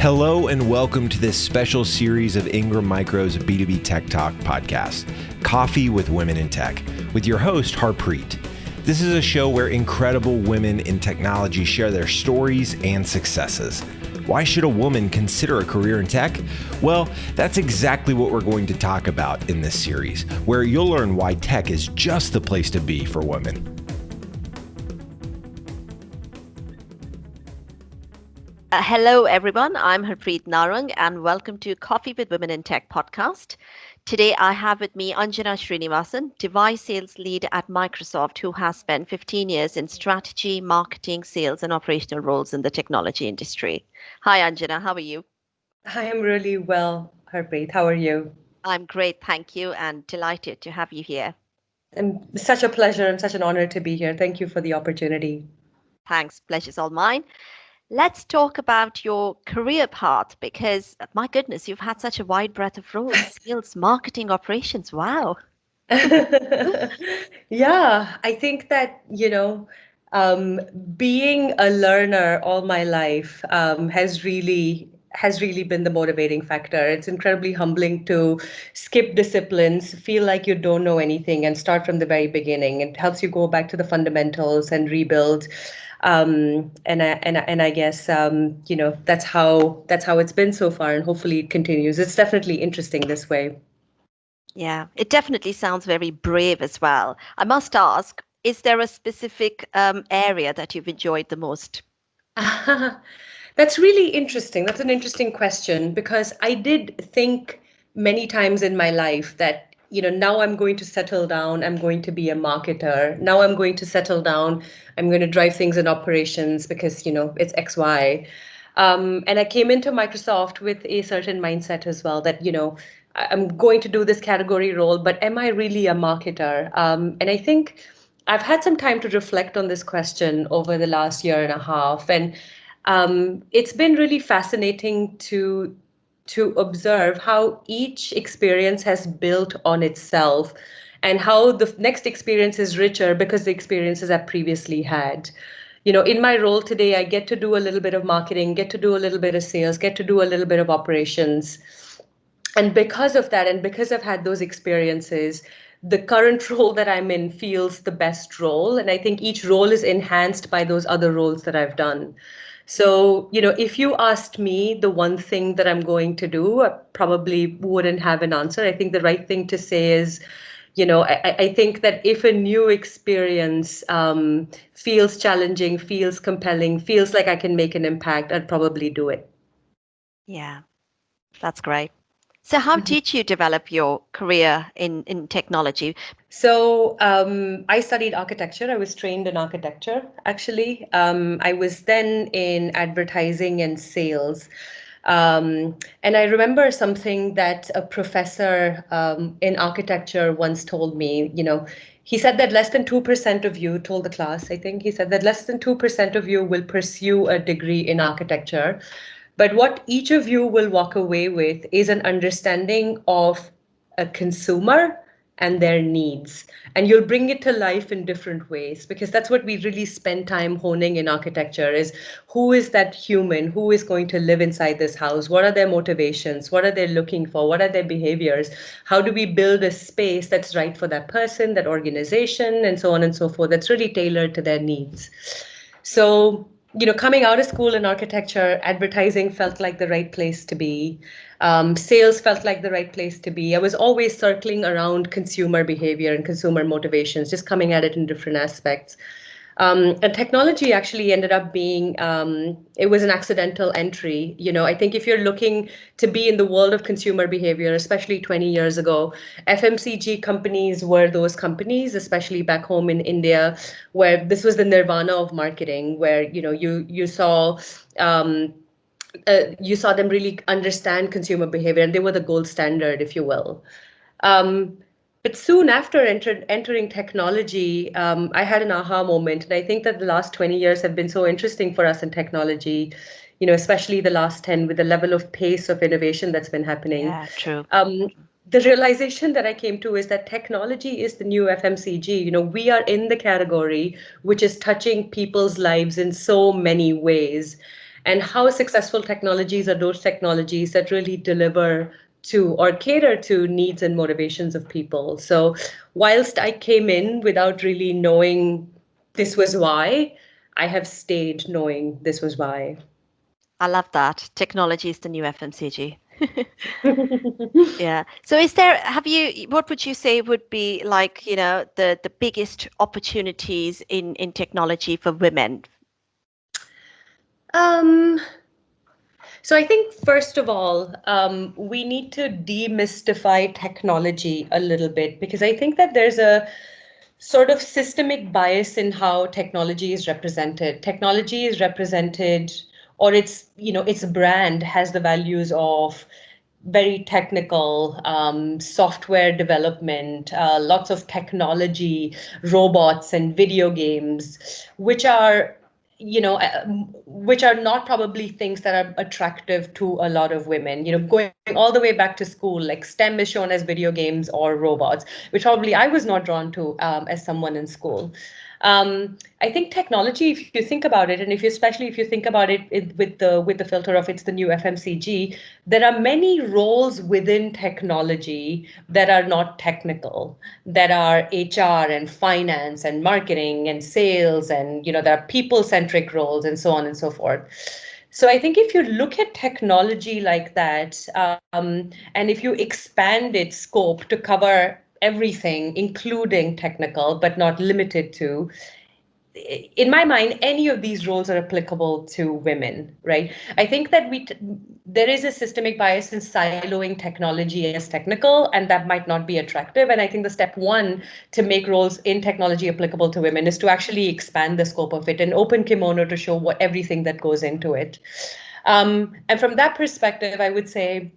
Hello and welcome to this special series of Ingram Micro's B2B Tech Talk podcast, Coffee with Women in Tech, with your host, Harpreet. This is a show where incredible women in technology share their stories and successes. Why should a woman consider a career in tech? Well, that's exactly what we're going to talk about in this series, where you'll learn why tech is just the place to be for women. Hello, everyone. I'm Harpreet Narang, and welcome to Coffee with Women in Tech podcast. Today, I have with me Anjana Srinivasan, device sales lead at Microsoft, who has spent 15 years in strategy, marketing, sales, and operational roles in the technology industry. Hi, Anjana. How are you? I am really well, Harpreet. How are you? I'm great, thank you, and delighted to have you here. And such a pleasure and such an honor to be here. Thank you for the opportunity. Thanks. Pleasure's all mine. Let's talk about your career path because, my goodness, you've had such a wide breadth of roles: sales, marketing, operations. Wow. Yeah, I think that, um, being a learner all my life has really been the motivating factor. It's incredibly humbling to skip disciplines, feel like you don't know anything, and start from the very beginning. It helps you go back to the fundamentals and rebuild. And I guess that's how it's been so far, and hopefully it continues. It's definitely interesting this way. Yeah, it definitely sounds very brave as well. I must ask, is there a specific area that you've enjoyed the most? That's really interesting. That's an interesting question because I did think many times in my life that, now I'm going to settle down, I'm going to be a marketer. Now I'm going to settle down, I'm going to drive things in operations because, it's XY. And I came into Microsoft with a certain mindset as well that, I'm going to do this category role, but am I really a marketer? And I think I've had some time to reflect on this question over the last year and a half, and it's been really fascinating to observe how each experience has built on itself, and how the next experience is richer because the experiences I've previously had. In my role today, I get to do a little bit of marketing, get to do a little bit of sales, get to do a little bit of operations. And because of that, and because I've had those experiences, the current role that I'm in feels the best role. And I think each role is enhanced by those other roles that I've done. So, if you asked me the one thing that I'm going to do, I probably wouldn't have an answer. I think the right thing to say is, I think that if a new experience feels challenging, feels compelling, feels like I can make an impact, I'd probably do it. Yeah, that's great. So, how did you develop your career in technology? So I studied architecture. I was trained in architecture, actually. I was then in advertising and sales. And I remember something that a professor in architecture once told me. He said that less than 2% of you, told the class, I think, he said that less than 2% of you will pursue a degree in architecture. But what each of you will walk away with is an understanding of a consumer and their needs. And you'll bring it to life in different ways, because that's what we really spend time honing in architecture: is who is that human who is going to live inside this house? What are their motivations? What are they looking for? What are their behaviors? How do we build a space that's right for that person, that organization, and so on and so forth, that's really tailored to their needs? So, coming out of school in architecture, advertising felt like the right place to be. Sales felt like the right place to be. I was always circling around consumer behavior and consumer motivations, just coming at it in different aspects. And technology actually ended up being, it was an accidental entry. I think if you're looking to be in the world of consumer behavior, especially 20 years ago, FMCG companies were those companies, especially back home in India, where this was the nirvana of marketing, where, um, you saw them really understand consumer behavior, and they were the gold standard, if you will. Um, but soon after entering technology, I had an aha moment. And I think that the last 20 years have been so interesting for us in technology, especially the last 10, with the level of pace of innovation that's been happening. Yeah, true. Um, the realization that I came to is that technology is the new FMCG. We are in the category which is touching people's lives in so many ways. and how successful technologies are those technologies that really deliver to or cater to needs and motivations of people. So whilst I came in without really knowing this was why, I have stayed knowing this was why. I love that. Technology is the new FMCG. Yeah. So what would you say would be like, the biggest opportunities in technology for women? Um, so I think first of all, we need to demystify technology a little bit because I think that there's a sort of systemic bias in how technology is represented. Technology is represented, or its brand has the values of very technical software development, lots of technology, robots, and video games, which are which are not probably things that are attractive to a lot of women. Going all the way back to school, like STEM is shown as video games or robots, which probably I was not drawn to as someone in school. I think technology, if you think about it, and especially if you think about it with the filter of it's the new FMCG, there are many roles within technology that are not technical, that are HR and finance and marketing and sales, and there are people-centric roles and so on and so forth. So I think if you look at technology like that, and if you expand its scope to cover everything, including technical, but not limited to, in my mind, any of these roles are applicable to women, right? I think that there is a systemic bias in siloing technology as technical, and that might not be attractive. And I think the step one to make roles in technology applicable to women is to actually expand the scope of it and open kimono to show everything that goes into it. And from that perspective, I would say,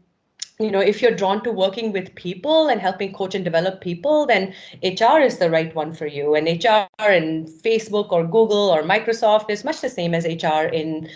if you're drawn to working with people and helping coach and develop people, then HR is the right one for you. And HR in Facebook or Google or Microsoft is much the same as HR in,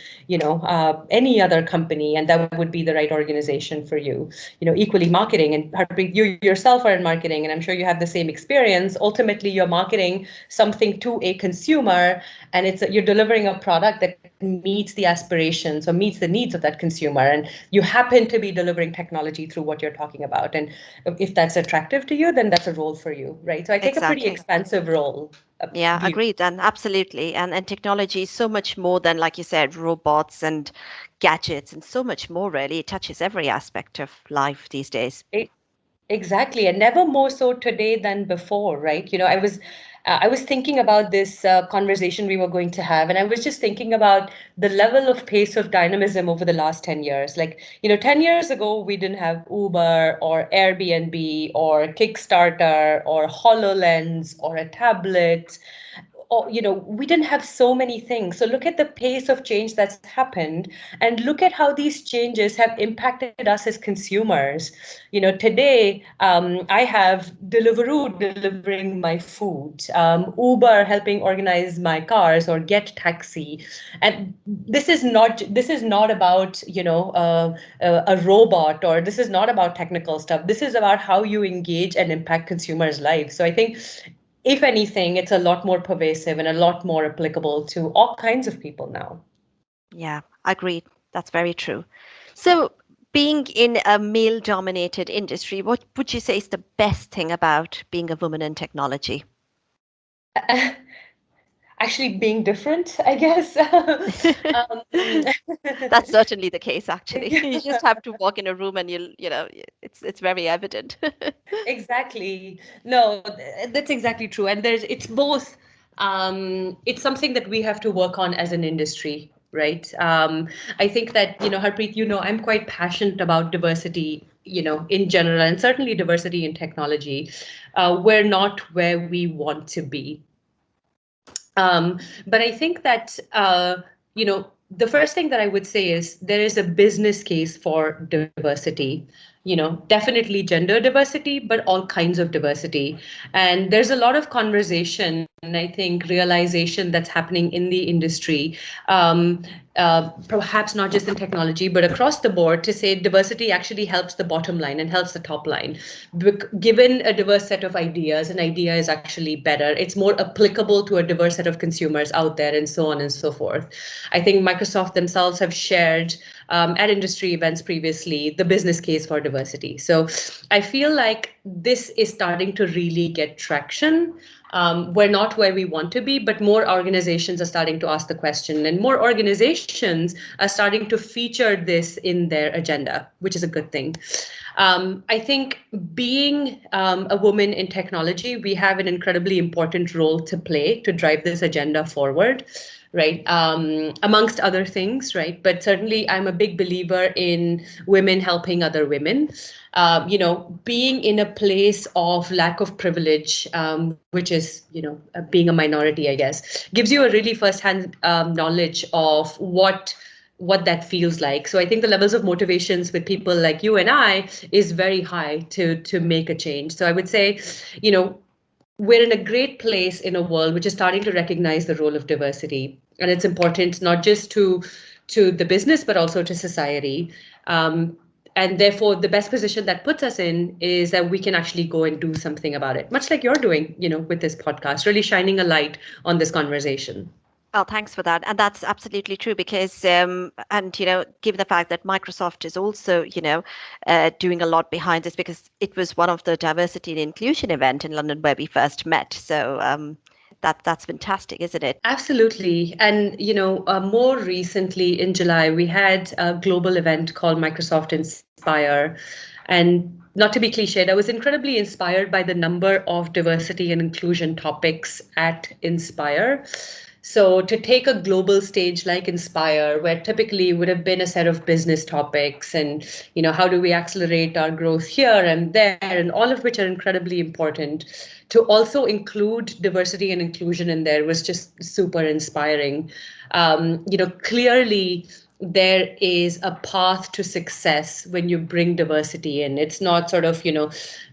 any other company, and that would be the right organization for you. Equally marketing, and Harpreet, you yourself are in marketing, and I'm sure you have the same experience. Ultimately, you're marketing something to a consumer, and you're delivering a product that meets the aspirations or meets the needs of that consumer, and you happen to be delivering technology through what you're talking about. And if that's attractive to you, then that's a role for you, right? So I take a pretty Exactly. expansive role. Yeah, View. agreed. And absolutely. And technology is so much more than, like you said, robots and gadgets and so much more, really. It touches every aspect of life these days. Exactly, and never more so today than before, right? I was thinking about this conversation we were going to have, and I was just thinking about the level of pace of dynamism over the last 10 years. Like, 10 years ago, we didn't have Uber or Airbnb or Kickstarter or HoloLens or a tablet, or we didn't have so many things. So look at the pace of change that's happened, and look at how these changes have impacted us as consumers. Today, I have Deliveroo delivering my food, Uber helping organize my cars or get taxi. And this is not about a robot, or this is not about technical stuff. This is about how you engage and impact consumers' lives. So I think, if anything, it's a lot more pervasive and a lot more applicable to all kinds of people now. Yeah, agreed. That's very true. So, being in a male-dominated industry, what would you say is the best thing about being a woman in technology? Actually, being different, I guess. That's certainly the case, actually. You just have to walk in a room and it's very evident. Exactly. No, that's exactly true. And it's both. It's something that we have to work on as an industry, right? I think that, Harpreet, I'm quite passionate about diversity, in general, and certainly diversity in technology. We're not where we want to be. But I think that, the first thing that I would say is there is a business case for diversity. definitely gender diversity, but all kinds of diversity. And there's a lot of conversation, and I think realization that's happening in the industry, perhaps not just in technology, but across the board, to say diversity actually helps the bottom line and helps the top line. Given a diverse set of ideas, an idea is actually better. It's more applicable to a diverse set of consumers out there, and so on and so forth. I think Microsoft themselves have shared at industry events previously the business case for diversity. So I feel like this is starting to really get traction. We're not where we want to be, but more organizations are starting to ask the question, and more organizations are starting to feature this in their agenda, which is a good thing. I think being a woman in technology, we have an incredibly important role to play to drive this agenda forward, right? Amongst other things, right? But certainly, I'm a big believer in women helping other women. Being in a place of lack of privilege, which is, being a minority, I guess, gives you a really firsthand knowledge of what that feels like. So I think the levels of motivations with people like you and I is very high to make a change. So I would say, you know, we're in a great place in a world which is starting to recognize the role of diversity, and it's important not just to the business but also to society. And therefore, the best position that puts us in is that we can actually go and do something about it, much like you're doing, with this podcast, really shining a light on this conversation. Oh, thanks for that. And that's absolutely true because, given the fact that Microsoft is also, doing a lot behind this because it was one of the diversity and inclusion event in London where we first met. So that's fantastic, isn't it? Absolutely. And, more recently in July, we had a global event called Microsoft Inspire. And not to be cliched, I was incredibly inspired by the number of diversity and inclusion topics at Inspire. So to take a global stage like Inspire, where typically would have been a set of business topics and, how do we accelerate our growth here and there, and all of which are incredibly important, to also include diversity and inclusion in there was just super inspiring. Clearly there is a path to success when you bring diversity in. It's not sort of,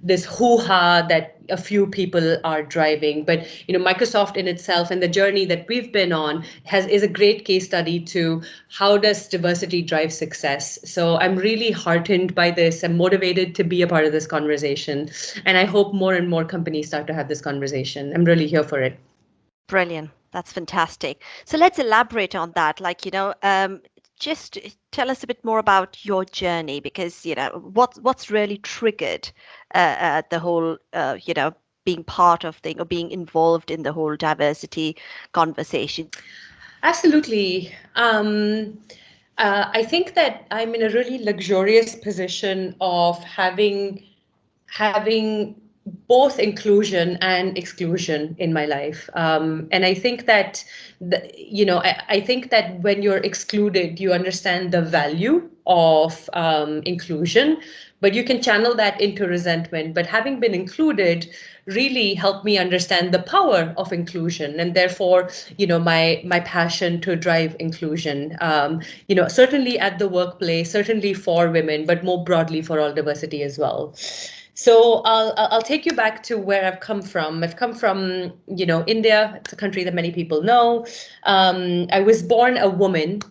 this hoo-ha that a few people are driving, but Microsoft in itself and the journey that we've been on is a great case study to how does diversity drive success. So I'm really heartened by this. I'm motivated to be a part of this conversation, and I hope more and more companies start to have this conversation. I'm really here for it. Brilliant. That's fantastic. So let's elaborate on that. Just tell us a bit more about your journey because, what's really triggered the whole, being part of thing or being involved in the whole diversity conversation. Absolutely. I think that I'm in a really luxurious position of having both inclusion and exclusion in my life. And I think that, I think that when you're excluded, you understand the value of inclusion, but you can channel that into resentment. But having been included really helped me understand the power of inclusion, and therefore, my passion to drive inclusion. Certainly at the workplace, certainly for women, but more broadly for all diversity as well. So I'll take you back to where I've come from. I've come from, India. It's a country that many people know. I was born a woman,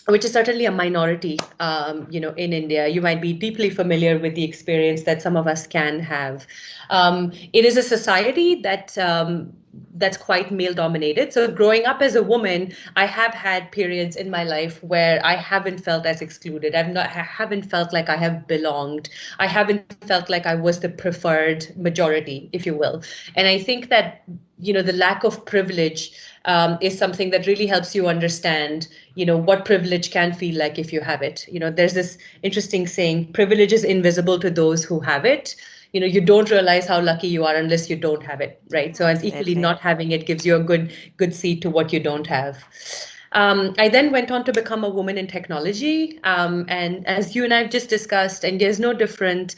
which is certainly a minority, in India. You might be deeply familiar with the experience that some of us can have. It is a society that's quite male dominated. So growing up as a woman, I have had periods in my life where I haven't felt as excluded. I haven't felt like I have belonged. I haven't felt like I was the preferred majority, if you will. And I think that, the lack of privilege is something that really helps you understand, what privilege can feel like if you have it. There's this interesting saying, privilege is invisible to those who have it. You don't realize how lucky you are unless you don't have it, right? So as equally Absolutely. not having it gives you a good seed to what you don't have. I then went on to become a woman in technology. And as you and I have just discussed, India is no different.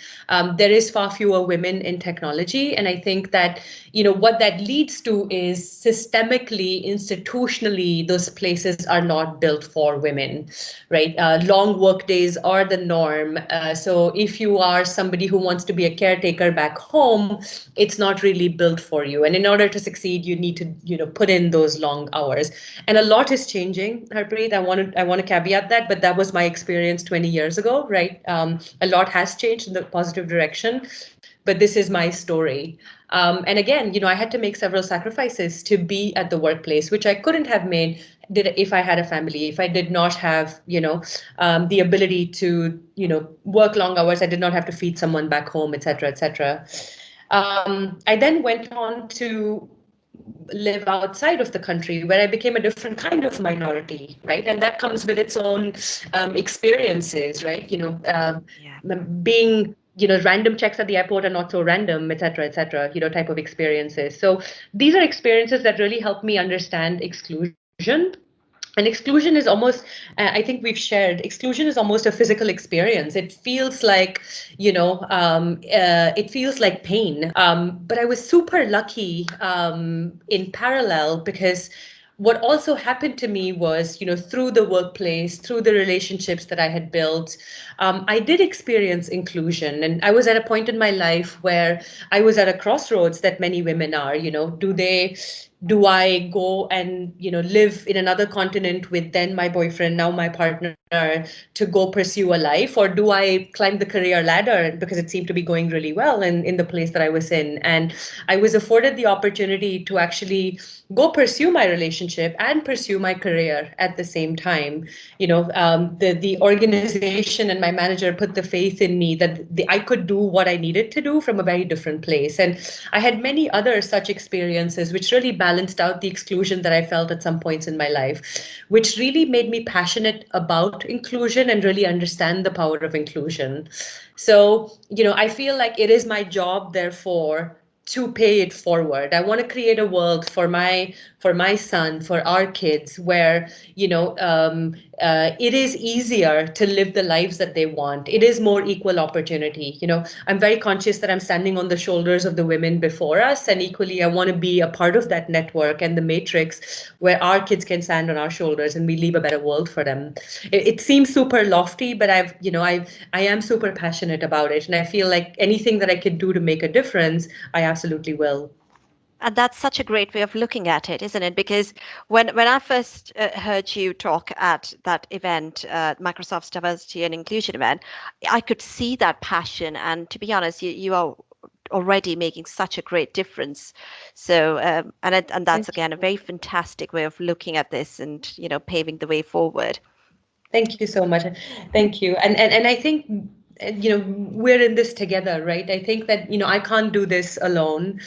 There is far fewer women in technology. And I think that, what that leads to is systemically, institutionally, those places are not built for women, right? Long work days are the norm. So if you are somebody who wants to be a caretaker back home, it's not really built for you. And in order to succeed, you need to, put in those long hours. And a lot is changing, Harpreet. I want to caveat that, but that was my experience 20 years ago, right? A lot has changed in the positive direction, but this is my story. And again, I had to make several sacrifices to be at the workplace, which I couldn't have made if I had a family, if I did not have, the ability to, work long hours. I did not have to feed someone back home, et cetera, et cetera. I then went on to live outside of the country where I became a different kind of minority, right? And that comes with its own experiences, right? Yeah. Being, random checks at the airport are not so random, et cetera, type of experiences. So these are experiences that really help me understand exclusion. And exclusion is almost, I think we've shared, exclusion is almost a physical experience. It feels like, it feels like pain. But I was super lucky in parallel because what also happened to me was, through the workplace, through the relationships that I had built, I did experience inclusion. And I was at a point in my life where I was at a crossroads that many women are, do I go and, live in another continent with then my boyfriend, now my partner, to go pursue a life? Or do I climb the career ladder because it seemed to be going really well in the place that I was in? And I was afforded the opportunity to actually go pursue my relationship and pursue my career at the same time. The organization and my manager put the faith in me that I could do what I needed to do from a very different place. And I had many other such experiences which really balanced out the exclusion that I felt at some points in my life, which really made me passionate about inclusion and really understand the power of inclusion. So, I feel like it is my job, therefore, to pay it forward. I want to create a world for my son, for our kids, where it is easier to live the lives that they want. It is more equal opportunity. I'm very conscious that I'm standing on the shoulders of the women before us, and equally, I want to be a part of that network and the matrix where our kids can stand on our shoulders and we leave a better world for them. It seems super lofty, but I am super passionate about it, and I feel like anything that I can do to make a difference, I absolutely will. And that's such a great way of looking at it, isn't it? Because when I first heard you talk at that event, Microsoft's diversity and inclusion event, I could see that passion. And to be honest, you are already making such a great difference. So, and that's Thank again a you. very fantastic way of looking at this and paving the way forward. Thank you so much. Thank you. And I think we're in this together, right? I think that I can't do this alone.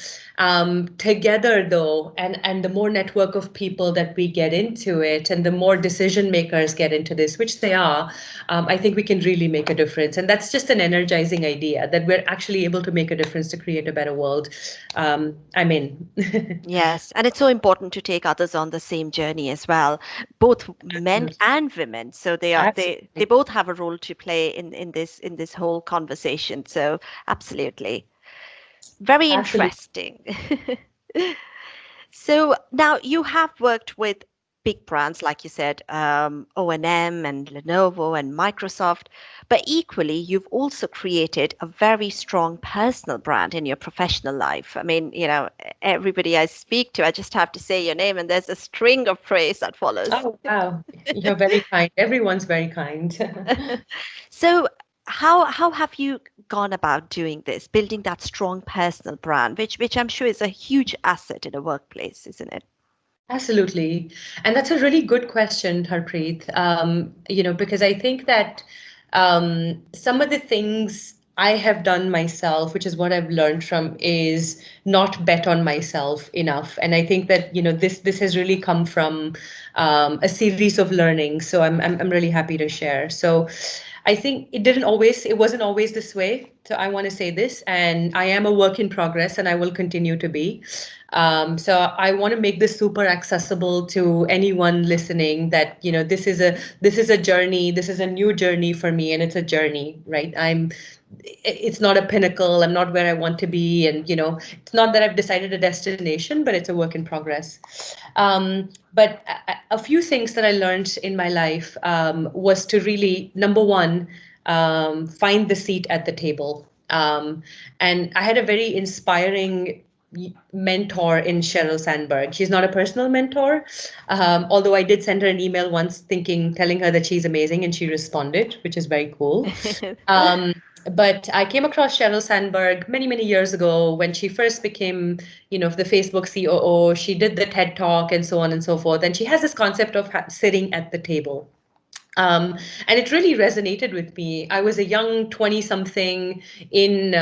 Together though, and the more network of people that we get into it, and the more decision makers get into this, which they are, I think we can really make a difference. And that's just an energizing idea that we're actually able to make a difference to create a better world. I'm in. Yes, and it's so important to take others on the same journey as well, both men and women. So they Absolutely. both have a role to play in this whole conversation. So absolutely. Very Absolutely. interesting. So now you have worked with big brands, like you said, O&M and Lenovo and Microsoft, but equally, you've also created a very strong personal brand in your professional life. I mean, everybody I speak to, I just have to say your name, and there's a string of praise that follows. Oh, wow. You're very kind. Everyone's very kind. So how have you gone about doing this, building that strong personal brand, which I'm sure is a huge asset in a workplace, isn't it? Absolutely. And that's a really good question, Harpreet. Because I think that some of the things I have done myself, which is what I've learned from, is not bet on myself enough. And I think that, this has really come from a series of learnings. So I'm really happy to share. So I think it wasn't always this way. So I want to say this, and I am a work in progress, and I will continue to be. So I want to make this super accessible to anyone listening, that, this is a journey, this is a new journey for me, and it's a journey, right? It's not a pinnacle. I'm not where I want to be. And, it's not that I've decided a destination, but it's a work in progress. But a few things that I learned in my life was to really, number one, find the seat at the table. And I had a very inspiring mentor in Sheryl Sandberg. She's not a personal mentor, although I did send her an email once telling her that she's amazing, and she responded, which is very cool. Um, but I came across Sheryl Sandberg many, many years ago when she first became, the Facebook COO. She did the TED Talk and so on and so forth. And she has this concept of sitting at the table. And it really resonated with me. I was a young 20 something in,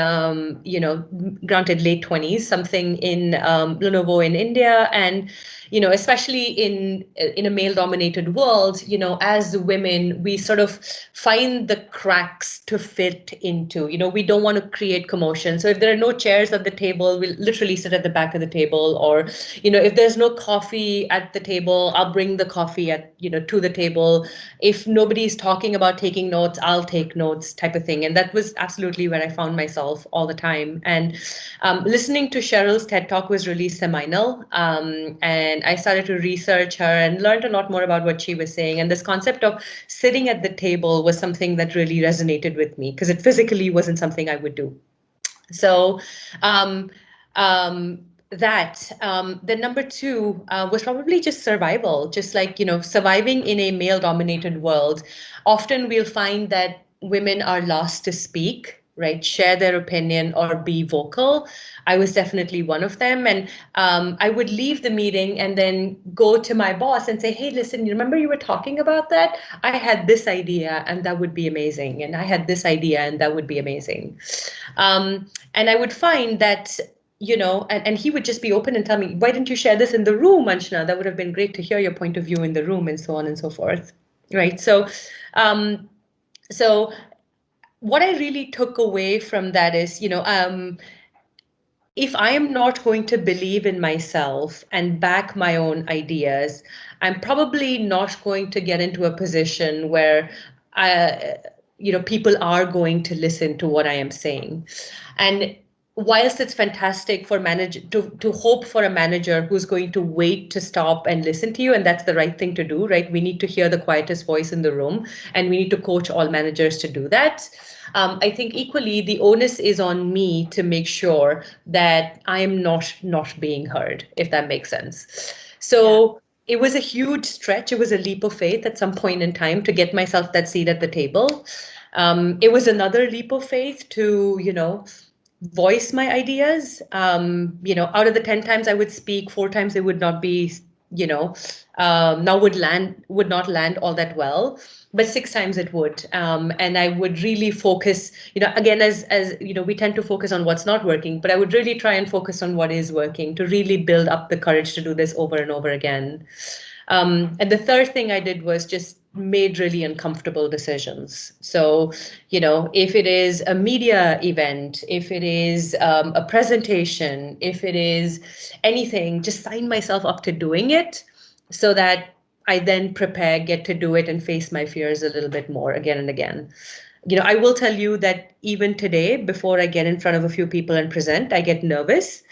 granted late 20s, something in Lenovo in India. And, especially in a male dominated world, as women, we sort of find the cracks to fit into. We don't want to create commotion. So if there are no chairs at the table, we'll literally sit at the back of the table. Or, if there's no coffee at the table, I'll bring the coffee to the table. If nobody's talking about taking notes, I'll take notes, type of thing. And that was absolutely where I found myself all the time. And listening to Cheryl's TED Talk was really seminal. And I started to research her and learned a lot more about what she was saying. And this concept of sitting at the table was something that really resonated with me, because it physically wasn't something I would do. So um, um, then number two was probably just survival, just like, surviving in a male dominated world. Often we'll find that women are lost to speak, right? Share their opinion or be vocal. I was definitely one of them. And I would leave the meeting and then go to my boss and say, hey, listen, you remember you were talking about that? I had this idea and that would be amazing. And I had this idea and that would be amazing. And I would find that, and he would just be open and tell me, why didn't you share this in the room, Anjana? That would have been great to hear your point of view in the room, and so on and so forth. Right. So what I really took away from that is, if I am not going to believe in myself and back my own ideas, I'm probably not going to get into a position where people are going to listen to what I am saying. And whilst it's fantastic for to hope for a manager who's going to wait to stop and listen to you, and that's the right thing to do, right? We need to hear the quietest voice in the room, and we need to coach all managers to do that. I think equally the onus is on me to make sure that I am not being heard, if that makes sense. So it was a huge stretch. It was a leap of faith at some point in time to get myself that seat at the table. It was another leap of faith to, voice my ideas. Out of the 10 times I would speak, 4 times it would not be, now would not land all that well, but 6 times it would. And I would really focus, again, as we tend to focus on what's not working, but I would really try and focus on what is working to really build up the courage to do this over and over again. And the third thing I did was just made really uncomfortable decisions. So, if it is a media event, if it is a presentation, if it is anything, just sign myself up to doing it so that I then prepare, get to do it, and face my fears a little bit more again and again. I will tell you that even today, before I get in front of a few people and present, I get nervous.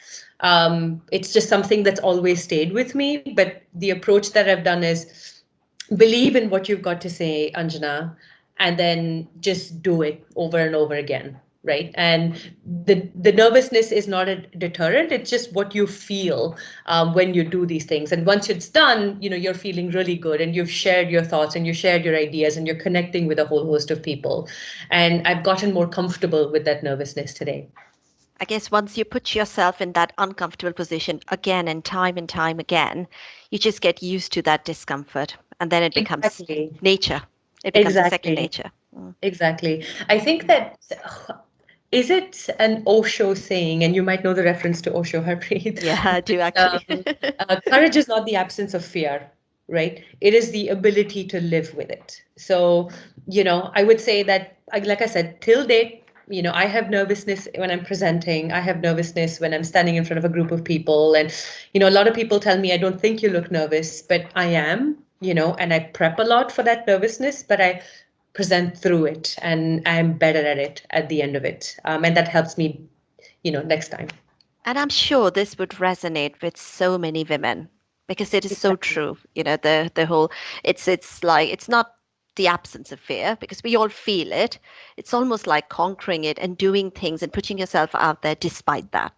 It's just something that's always stayed with me. But the approach that I've done is believe in what you've got to say, Anjana, and then just do it over and over again. Right. And the nervousness is not a deterrent. It's just what you feel when you do these things. And once it's done, you're feeling really good, and you've shared your thoughts and you shared your ideas, and you're connecting with a whole host of people. And I've gotten more comfortable with that nervousness today. I guess once you put yourself in that uncomfortable position again and time again, you just get used to that discomfort, and then it becomes Exactly. nature. It becomes a second Exactly. nature. Mm. Exactly. I think that is it an Osho saying, and you might know the reference to Osho, Harpreet. Yeah, I do actually. Courage is not the absence of fear, right? It is the ability to live with it. So, I would say that, like I said, till date, I have nervousness when I'm presenting. I have nervousness when I'm standing in front of a group of people. And, a lot of people tell me, I don't think you look nervous, but I am, and I prep a lot for that nervousness, but I present through it and I'm better at it at the end of it. And that helps me, next time. And I'm sure this would resonate with so many women because it is so Exactly. true. The whole it's like it's not the absence of fear because we all feel it. It's almost like conquering it and doing things and putting yourself out there despite that.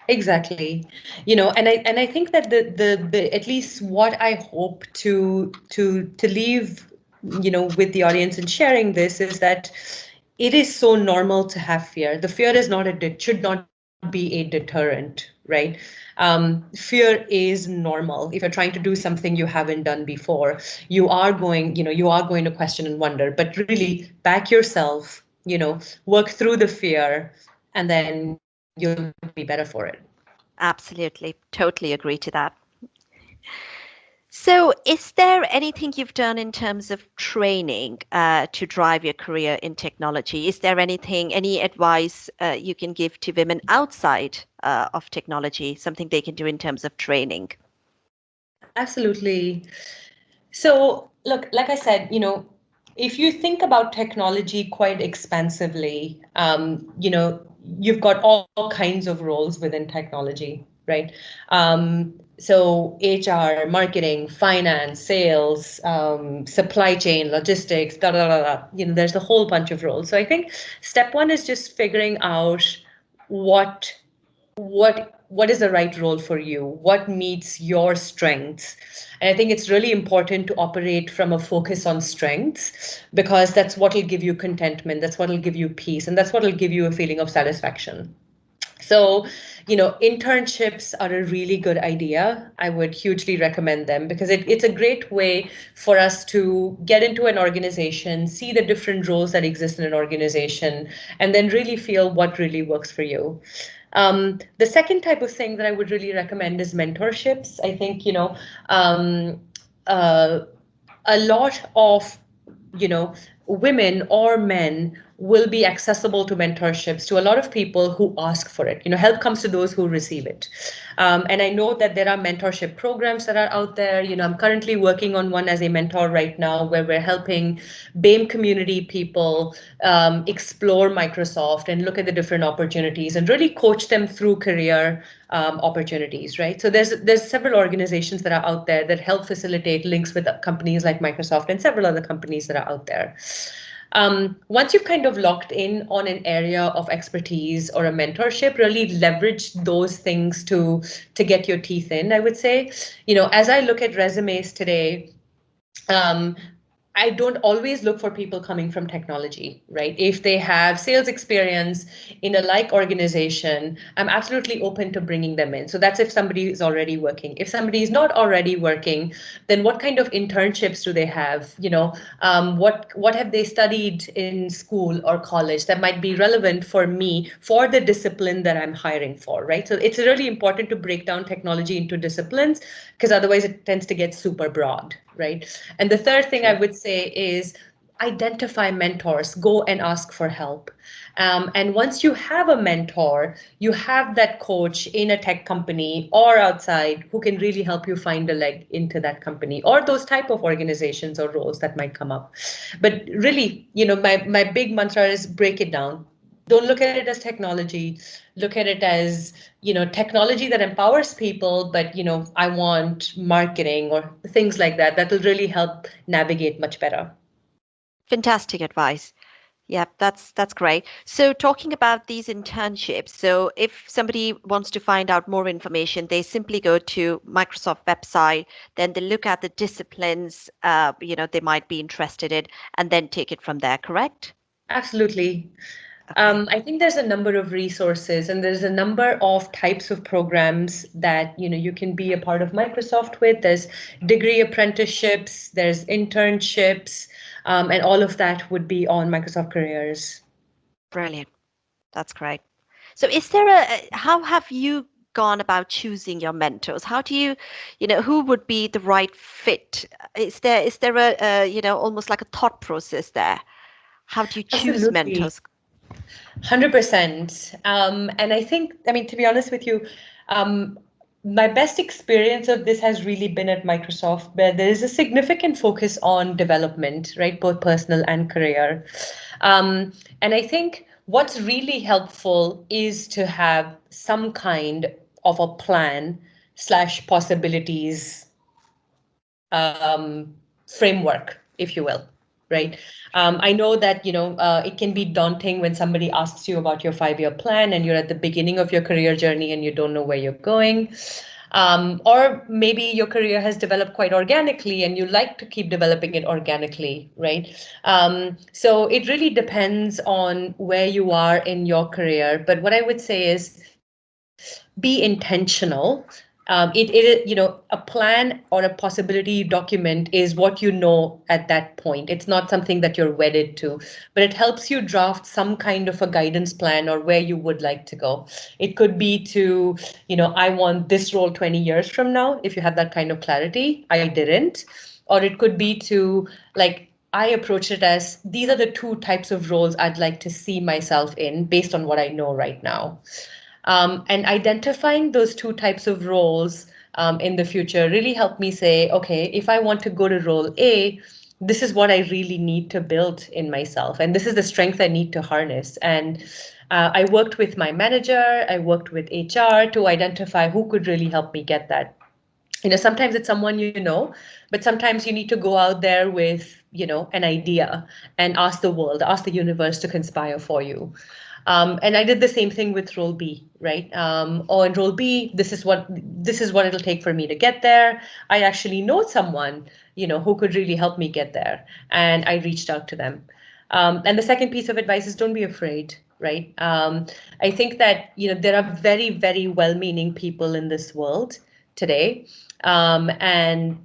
Exactly. And I think that the at least what I hope to leave, with the audience and sharing this is that it is so normal to have fear. The fear is not should not be a deterrent, right? Fear is normal. If you're trying to do something you haven't done before, you are going to question and wonder, but really back yourself, work through the fear, and then you'll be better for it. Absolutely. Totally agree to that. So, is there anything you've done in terms of training to drive your career in technology? Is there any advice you can give to women outside of technology, something they can do in terms of training? Absolutely. So, look, like I said, if you think about technology quite expansively, you've got all kinds of roles within technology, right? So HR, marketing, finance, sales, supply chain, logistics, da da da da. There's a whole bunch of roles. So I think step one is just figuring out what what is the right role for you, what meets your strengths. And I think it's really important to operate from a focus on strengths, because that's what will give you contentment, that's what will give you peace, and that's what will give you a feeling of satisfaction. So, internships are a really good idea. I would hugely recommend them because it's a great way for us to get into an organization, see the different roles that exist in an organization, and then really feel what really works for you. The second type of thing that I would really recommend is mentorships. I think, uh, a lot of women or men will be accessible to mentorships to a lot of people who ask for it. Help comes to those who receive it. And I know that there are mentorship programs that are out there. I'm currently working on one as a mentor right now, where we're helping BAME community people explore Microsoft and look at the different opportunities and really coach them through career opportunities, right? So there's several organizations that are out there that help facilitate links with companies like Microsoft and several other companies that are out there. Once you've kind of locked in on an area of expertise or a mentorship, really leverage those things to get your teeth in, I would say. As I look at resumes today, um, I don't always look for people coming from technology, right? If they have sales experience in a like organization, I'm absolutely open to bringing them in. So that's if somebody is already working. If somebody is not already working, then what kind of internships do they have? What have they studied in school or college that might be relevant for me for the discipline that I'm hiring for, right? So it's really important to break down technology into disciplines, because otherwise it tends to get super broad, right? And the third thing I True. would say is identify mentors, go and ask for help. And once you have a mentor, you have that coach in a tech company or outside who can really help you find a leg into that company or those type of organizations or roles that might come up. But really, my big mantra is break it down. Don't look at it as technology. Look at it as, technology that empowers people, but, I want marketing or things like that. That will really help navigate much better. Fantastic advice. Yeah, that's great. So talking about these internships, so if somebody wants to find out more information, they simply go to Microsoft website, then they look at the disciplines they might be interested in, and then take it from there, correct? Absolutely. Okay. I think there's a number of resources and there's a number of types of programs that you can be a part of Microsoft with. There's degree apprenticeships, there's internships, and all of that would be on Microsoft Careers. Brilliant. That's great. So how have you gone about choosing your mentors? How do who would be the right fit? Is there almost like a thought process there? How do you choose Absolutely. mentors? 100%. And I think, I mean, to be honest with you, um, my best experience of this has really been at Microsoft, where there is a significant focus on development, right? Both personal and career. And I think what's really helpful is to have some kind of a plan slash possibilities framework, if you will, right? I know that it can be daunting when somebody asks you about your 5-year plan and you're at the beginning of your career journey and you don't know where you're going. Or maybe your career has developed quite organically and you like to keep developing it organically, right? So it really depends on where you are in your career. But what I would say is be intentional. A plan or a possibility document is what you know at that point. It's not something that you're wedded to, but it helps you draft some kind of a guidance plan or where you would like to go. It could be to, I want this role 20 years from now, if you have that kind of clarity. I didn't. Or it could be to, like, I approach it as these are the two types of roles I'd like to see myself in based on what I know right now. And identifying those two types of roles in the future really helped me say, okay, if I want to go to role A, this is what I really need to build in myself. And this is the strength I need to harness. And I worked with my manager, I worked with HR to identify who could really help me get that. Sometimes it's someone but sometimes you need to go out there with an idea and ask the world, ask the universe to conspire for you. And I did the same thing with role B, right? Or in role B, this is what it'll take for me to get there. I actually know someone who could really help me get there, and I reached out to them. And the second piece of advice is don't be afraid, right? I think that there are very, very well-meaning people in this world today, and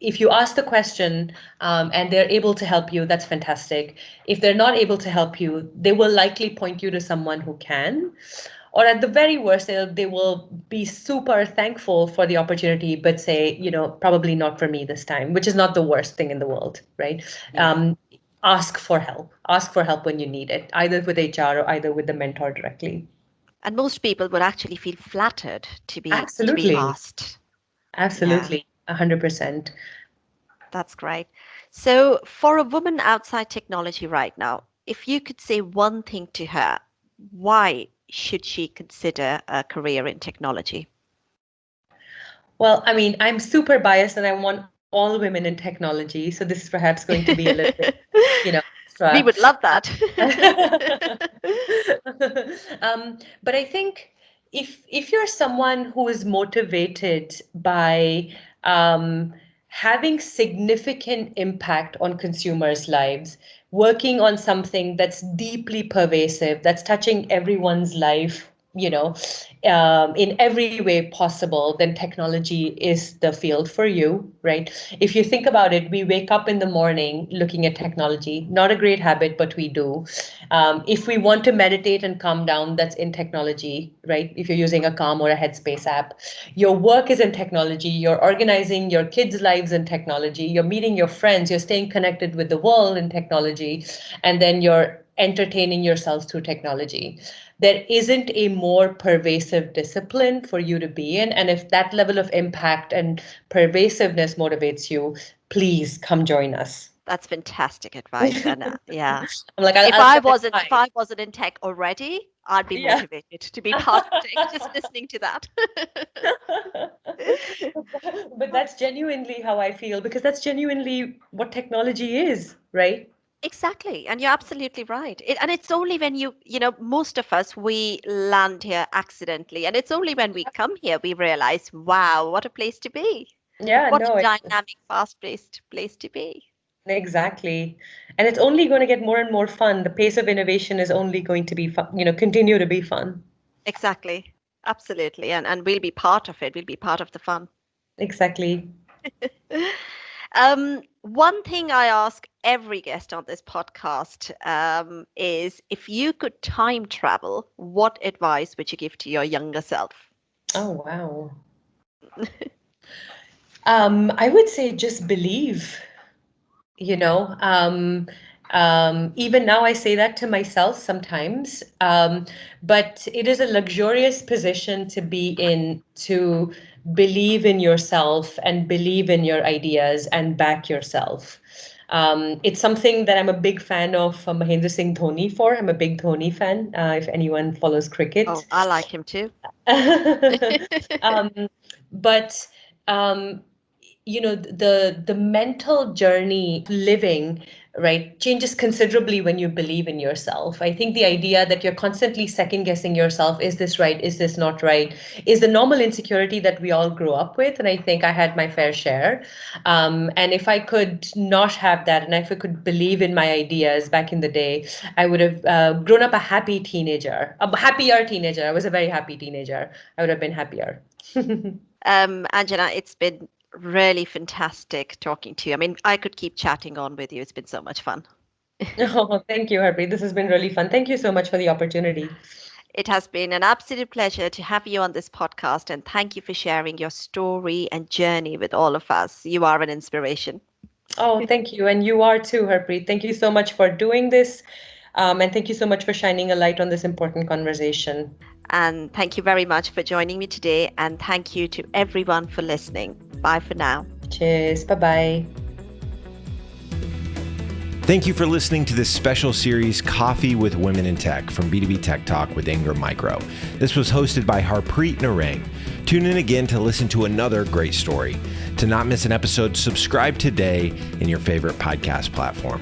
if you ask the question and they're able to help you, that's fantastic. If they're not able to help you, they will likely point you to someone who can. Or at the very worst, they will be super thankful for the opportunity, but say, probably not for me this time, which is not the worst thing in the world, right? Yeah. Ask for help. Ask for help when you need it, either with HR or either with the mentor directly. And most people would actually feel flattered to be Absolutely. asked. Yeah, Absolutely. 100%. that's great. So, for a woman outside technology right now, if you could say one thing to her, why should she consider a career in technology? Well, I mean, I'm super biased and I want all women in technology. So this is perhaps going to be a little bit, extra. We would love that. But I think if you're someone who is motivated by having significant impact on consumers' lives, working on something that's deeply pervasive, that's touching everyone's life, in every way possible, then technology is the field for you, right? If you think about it, we wake up in the morning looking at technology, not a great habit, but we do. If we want to meditate and calm down, that's in technology, right? If you're using a Calm or a Headspace app, your work is in technology, you're organizing your kids' lives in technology, you're meeting your friends, you're staying connected with the world in technology, and then you're entertaining yourselves through technology. There isn't a more pervasive discipline for you to be in. And if that level of impact and pervasiveness motivates you, please come join us. That's fantastic advice. And yeah, I'm like, if I'll I set wasn't if aside. I wasn't in tech already, I'd be Yeah. motivated to be part of tech just listening to that. But that's genuinely how I feel because that's genuinely what technology is, right? Exactly. And you're absolutely right. And it's only when most of us, we land here accidentally. And it's only when we come here we realize, wow, what a place to be. Yeah, What a no, dynamic, fast-paced place to be. exactly. And it's only going to get more and more fun. The pace of innovation is only going to be fun, continue to be fun. Exactly. Absolutely. And we'll be part of it. We'll be part of the fun. Exactly. One thing I ask every guest on this podcast is if you could time travel, what advice would you give to your younger self? Oh, wow. I would say just believe, you know, um, Even now, I say that to myself sometimes. But it is a luxurious position to be in, to believe in yourself and believe in your ideas and back yourself. It's something that I'm a big fan of Mahendra Singh Dhoni for. I'm a big Dhoni fan, if anyone follows cricket. Oh, I like him too. um, but um, the mental journey living, right, changes considerably when you believe in yourself. I think the idea that you're constantly second guessing yourself, is this right, is this not right, is the normal insecurity that we all grew up with, and I think I had my fair share. And if I could not have that, and if I could believe in my ideas back in the day, I would have grown up a happy teenager, a happier teenager. I was a very happy teenager. I would have been happier. Anjana, it's been really fantastic talking to you. I mean, I could keep chatting on with you. It's been so much fun. Oh, thank you, Harpreet. This has been really fun. Thank you so much for the opportunity. It has been an absolute pleasure to have you on this podcast, and thank you for sharing your story and journey with all of us. You are an inspiration. Oh, thank you. And you are too, Harpreet. Thank you so much for doing this. And thank you so much for shining a light on this important conversation. And thank you very much for joining me today. And thank you to everyone for listening. Bye for now. Cheers. Bye-bye. Thank you for listening to this special series, Coffee with Women in Tech, from B2B Tech Talk with Ingram Micro. This was hosted by Harpreet Narang. Tune in again to listen to another great story. To not miss an episode, subscribe today in your favorite podcast platform.